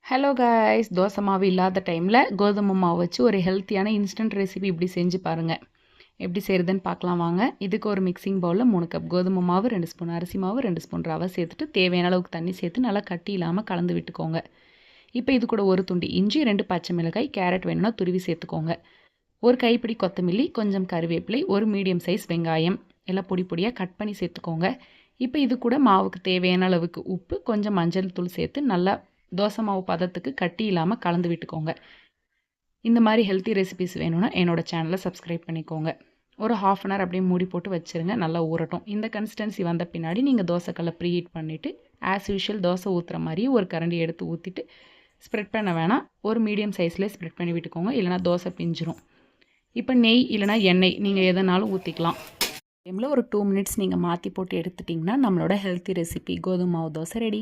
Hello guys, dosa மாவு இல்லாத டைமில் கோதுமை மாவு வச்சு ஒரு ஹெல்த்தியான இன்ஸ்டன்ட் ரெசிபி இப்படி செஞ்சு பாருங்கள். எப்படி செய்கிறதுன்னு பார்க்கலாம் வாங்க. இதுக்கு ஒரு மிக்சிங் பவுலில் 3 கப் கோதுமை மாவு, 2 ஸ்பூன் அரிசி மாவு, 2 ஸ்பூன் ரவை சேர்த்துட்டு தேவையான அளவுக்கு தண்ணி சேர்த்து நல்லா கட்டி இல்லாமல் கலந்து விட்டுக்கோங்க. இப்போ இது கூட ஒரு துண்டு இஞ்சி, 2 பச்சை மிளகாய், கேரட் வேணும்னா துருவி சேர்த்துக்கோங்க. ஒரு கைப்பிடி கொத்தமல்லி, கொஞ்சம் கருவேப்பிலை, ஒரு மீடியம் சைஸ் வெங்காயம் எல்லாம் பொடி பொடியாக கட் பண்ணி சேர்த்துக்கோங்க. இப்போ இது கூட மாவுக்கு தேவையான அளவுக்கு உப்பு, கொஞ்சம் மஞ்சள் தூள் சேர்த்து நல்லா தோசை மாவு பதத்துக்கு கட்டி இல்லாமல் கலந்து விட்டுக்கோங்க. இந்த மாதிரி ஹெல்த்தி ரெசிபிஸ் வேணும்னா என்னோடய சேனலை சப்ஸ்கிரைப் பண்ணிக்கோங்க. ஒரு ½ அன் ஹவர் அப்படியே மூடி போட்டு வச்சுருங்க, நல்லா ஊறட்டும். இந்த கன்சிஸ்டன்சி வந்த பின்னாடி நீங்கள் தோசைக்கல்லை ப்ரீஹீட் பண்ணிவிட்டு ஆஸ் யூஷுவல் தோசை ஊற்றுற மாதிரி ஒரு கரண்டி எடுத்து ஊற்றிட்டு ஸ்ப்ரெட் பண்ண வேணாம், ஒரு மீடியம் சைஸ்லேயே ஸ்ப்ரெட் பண்ணி விட்டுக்கோங்க, இல்லைனா தோசை பிஞ்சிரும். இப்போ நெய் இல்லைனா எண்ணெய் நீங்கள் எதனாலும் ஊற்றிக்கலாம். டைமில் ஒரு 2 மினிட்ஸ் நீங்கள் மாற்றி போட்டு எடுத்துட்டிங்கன்னா நம்மளோட ஹெல்த்தி ரெசிபி கோதுமை மாவு தோசை ரெடி.